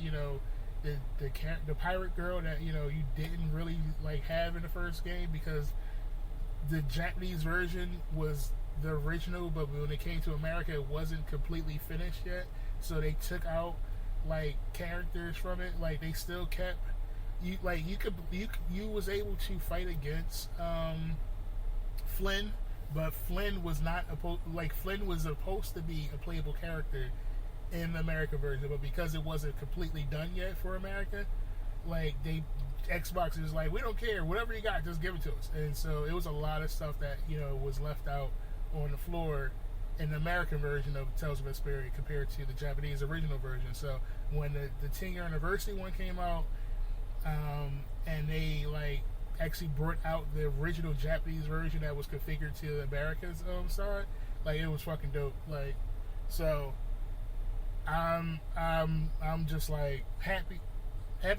A: the pirate girl that you didn't really like have in the first game, because the Japanese version was the original, but when it came to America, it wasn't completely finished yet. So they took out like characters from it. Like they still kept you was able to fight against Flynn, but Flynn was not Flynn was supposed to be a playable character in the America version, but because it wasn't completely done yet for America, like Xbox is like, we don't care, whatever you got, just give it to us. And so it was a lot of stuff that was left out on the floor in the American version of Tales of Vesperia compared to the Japanese original version. So when the 10-year anniversary one came out, and they like actually brought out the original Japanese version that was configured to the America's side, like it was fucking dope. Like, so I'm just like happy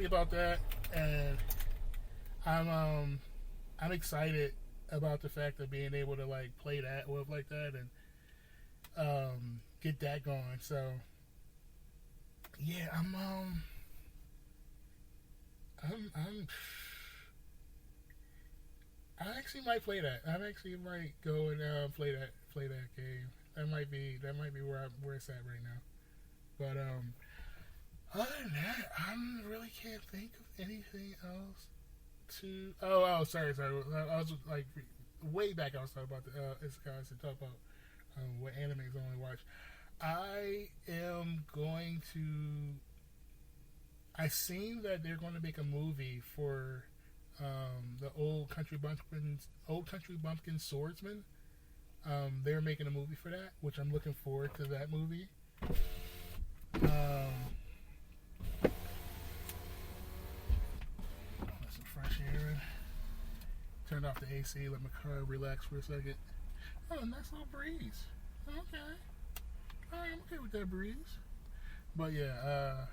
A: about that, and I'm excited about the fact of being able to like play that with like that and get that going. So yeah, I actually might play that. I actually might go and play that game. That might be where it's at right now. But other than that, I really can't think of anything else to. Oh, sorry. I was like way back. I was talking about this guys to talk about what animes I only watch. I am going to. I seen that they're going to make a movie for the Old Country Bumpkin Swordsman. They're making a movie for that, which I'm looking forward to that movie. Let some fresh air in. Turned off the AC, let my car relax for a second. Oh, nice little breeze. Okay. Alright, I'm okay with that breeze. But yeah,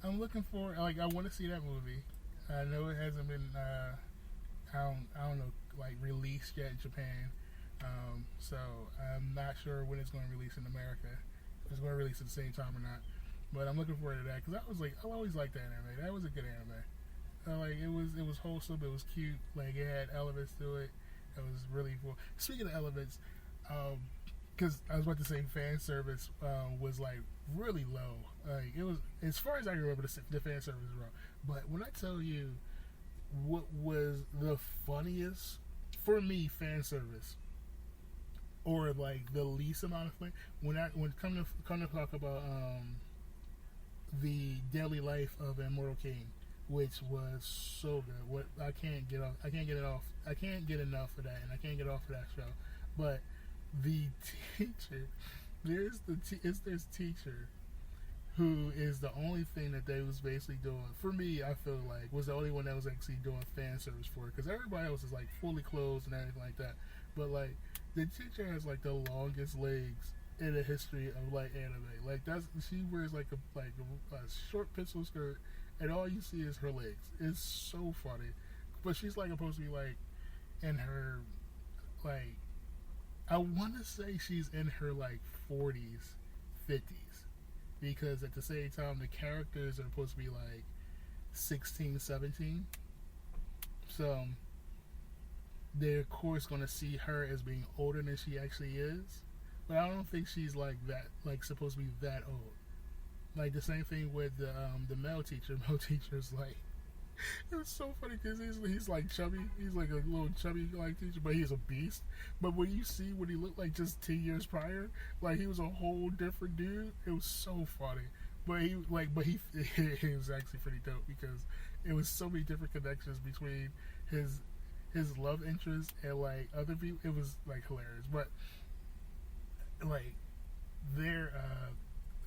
A: I'm looking for, like, I want to see that movie. I know it hasn't been I don't know, like released yet in Japan. So I'm not sure when it's going to release in America. If it's going to release at the same time or not. But I'm looking forward to that, because I always liked that anime. That was a good anime. Like it was wholesome. It was cute. Like it had elements to it. It was really cool. Speaking of elements, because I was about to say fan service was like really low. Like it was, as far as I remember, the fan service was low. But when I tell you what was the funniest for me fan service, or like the least amount of fun, when come to talk about the daily life of Immortal King, which was so good. What I can't get enough of that, and I can't get off of that show. But the teacher, there's this teacher who is the only thing that they was basically doing, for me, I feel like, was the only one that was actually doing fan service for it, because everybody else is like fully clothed and everything like that. But like the teacher has like the longest legs in the history of like anime. Like she wears like a short pencil skirt, and all you see is her legs. It's so funny. But she's like supposed to be like in her like I want to say she's in her like 40s, 50s, because at the same time the characters are supposed to be like 16, 17. So they're of course going to see her as being older than she actually is. But I don't think she's like that, like supposed to be that old. Like the same thing with the male teacher. Male teacher's like, it was so funny because he's like chubby. He's like a little chubby like teacher, but he's a beast. But when you see what he looked like just 10 years prior, like he was a whole different dude. It was so funny. But he it was actually pretty dope because it was so many different connections between his love interest and like other people. It was like hilarious. But like they're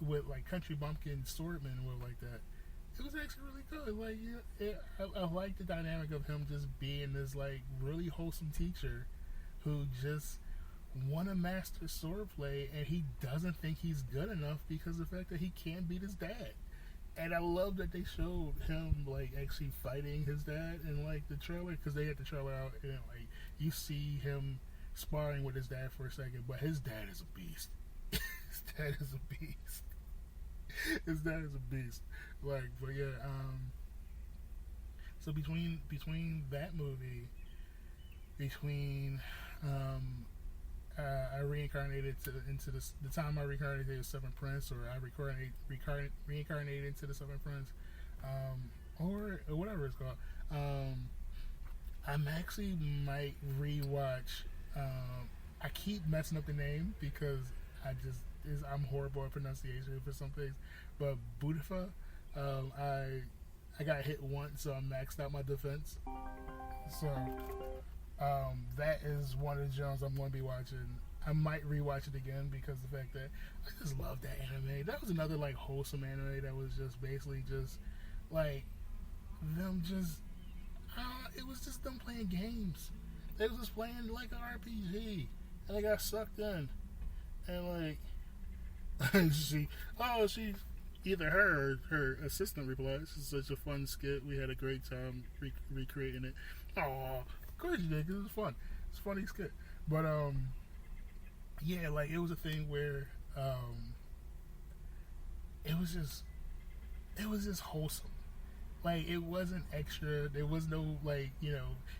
A: with like Country Bumpkin Swordman were like that. It was actually really good. Like, I like the dynamic of him just being this like really wholesome teacher who just want to master swordplay, and he doesn't think he's good enough because of the fact that he can't beat his dad. And I love that they showed him like actually fighting his dad in like the trailer, because they had the trailer out and like you see him sparring with his dad for a second, but his dad is a beast. His dad is a beast. His dad is a beast. Like, but yeah, so between that movie, between I reincarnated into the time I reincarnated as Seven Prince, or I reincarnated into the Seven Prince, or whatever it's called. I'm actually might rewatch. I keep messing up the name because I'm horrible at pronunciation for some things, but Butifa. I got hit once, so I maxed out my defense. So that is one of the genres I'm going to be watching. I might rewatch it again because of the fact that I just love that anime. That was another like wholesome anime that was just basically just like them just. It was just them playing games. They was just playing like an RPG, and they got sucked in, and like she either her or her assistant replies. It's such a fun skit. We had a great time recreating it. Oh, of course you did, because it was fun. It's a funny skit. But yeah, like it was a thing where it was just wholesome. Like it wasn't extra. There was no like,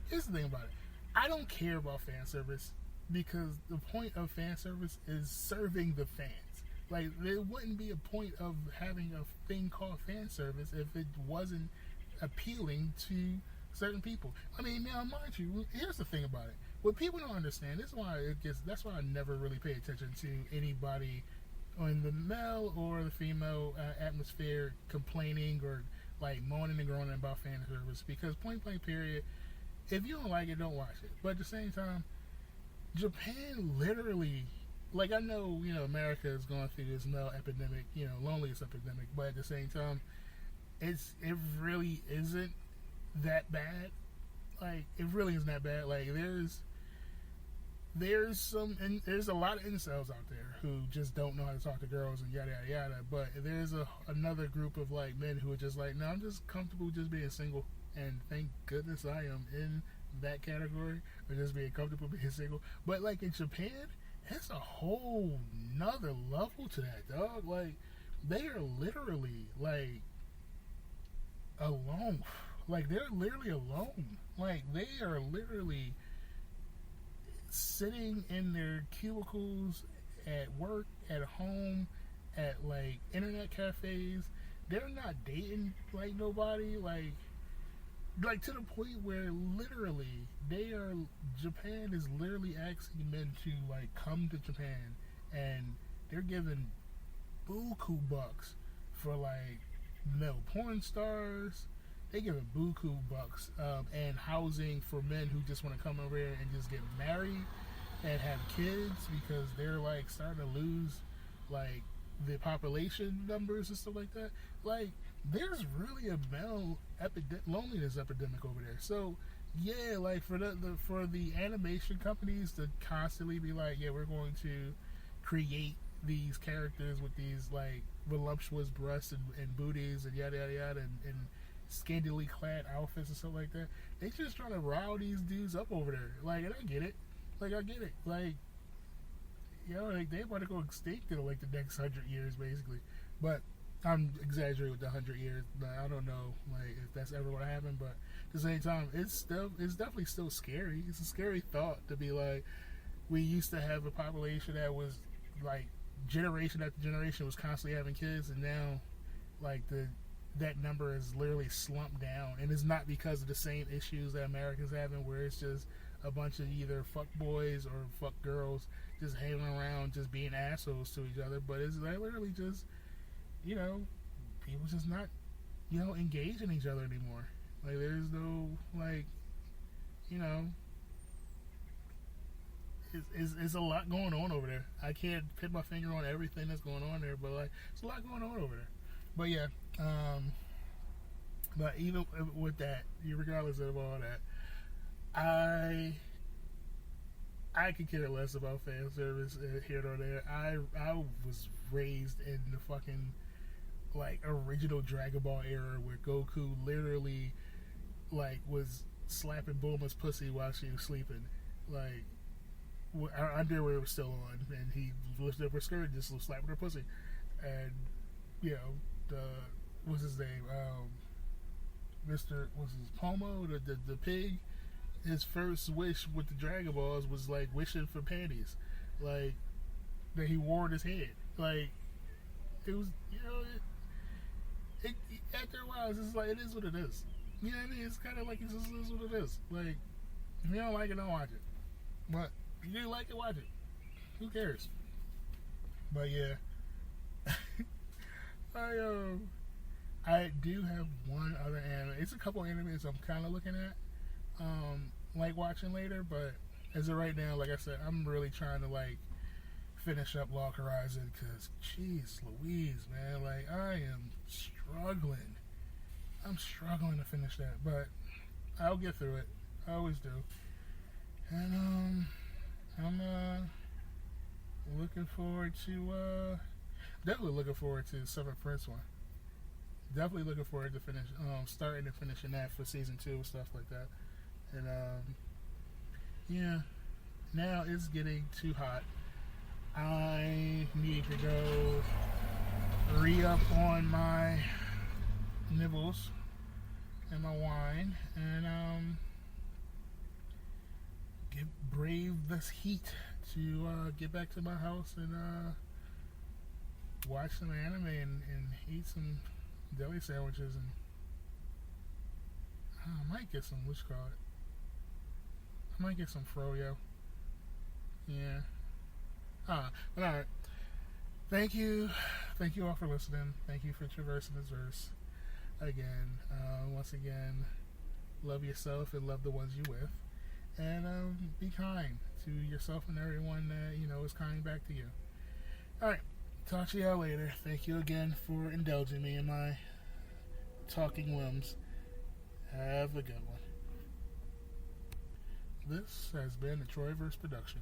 A: here's the thing about it. I don't care about fan service because the point of fan service is serving the fans. Like, there wouldn't be a point of having a thing called fan service if it wasn't appealing to certain people. I mean, now, mind you, here's the thing about it. What people don't understand, that's why I never really pay attention to anybody in the male or the female atmosphere complaining or, like, moaning and groaning about fan service. Because point blank period, if you don't like it, don't watch it. But at the same time, Japan literally... Like, I know, America is going through this male epidemic, loneliness epidemic, but at the same time, it really isn't that bad. Like, it really isn't that bad. Like, there's a lot of incels out there who just don't know how to talk to girls and yada yada yada. But there's another group of like men who are just like, no, I'm just comfortable just being single, and thank goodness I am in that category of just being comfortable being single. But like in Japan, it's a whole nother level to that, dog. Like, they are literally, like, alone. Like, they're literally alone. Like, they are literally sitting in their cubicles at work, at home, at, like, internet cafes. They're not dating, like, nobody. Like to the point where literally Japan is literally asking men to like come to Japan, and they're giving buku bucks for like male porn stars. They giving buku bucks and housing for men who just want to come over here and just get married and have kids, because they're like starting to lose like the population numbers and stuff like that. Like, there's really a male loneliness epidemic over there. So yeah, like for the animation companies to constantly be like, yeah, we're going to create these characters with these like voluptuous breasts and booties and yada yada yada and scantily clad outfits and stuff like that. They just trying to rile these dudes up over there. Like, and I get it. Like, I get it. Like, like they about to go extinct in like the next 100 years, basically. But I'm exaggerating with the 100 years. But I don't know, like if that's ever going to happen. But at the same time, it's definitely still scary. It's a scary thought to be like, we used to have a population that was like generation after generation was constantly having kids, and now like that number is literally slumped down, and it's not because of the same issues that America's having, where it's just a bunch of either fuck boys or fuck girls just hanging around, just being assholes to each other. But it's literally just, people just not, engaged in each other anymore. Like there's no like, it's a lot going on over there. I can't put my finger on everything that's going on there, but like it's a lot going on over there. But yeah, but even with that, regardless of all that, I could care less about fan service here or there. I was raised in the fucking like original Dragon Ball era where Goku literally like was slapping Bulma's pussy while she was sleeping. Like our underwear was still on, and he lifted up her skirt and just slapping her pussy. And what's his name? What's his Pomo, the pig? His first wish with the Dragon Balls was like wishing for panties, like that he wore on his head. Like it was, after a while, it's just like it is what it is. You know what I mean? It's kind of like it just is what it is. Like if you don't like it, don't watch it. But if you do like it, watch it. Who cares? But yeah, I do have one other anime. It's a couple animes I'm kind of looking at, like watching later. But as of right now, like I said, I'm really trying to like finish up Log Horizon because, jeez Louise, man, like I am struggling. I'm struggling to finish that, but I'll get through it. I always do. And I'm looking forward to definitely looking forward to Summer Prince one. Definitely looking forward to starting and finishing that for season 2 and stuff like that. And yeah, now it's getting too hot. I need to go re-up on my nibbles and my wine and brave this heat to get back to my house and watch some anime and eat some deli sandwiches, and I might get some, I might get some froyo. Yeah. But alright. Thank you all for listening. Thank you for traversing this verse again. Once again, love yourself and love the ones you with, and be kind to yourself and everyone that is kind back to you. Alright, talk to y'all later. Thank you again for indulging me in my talking whims. Have a good one. This has been a Troyiverse production.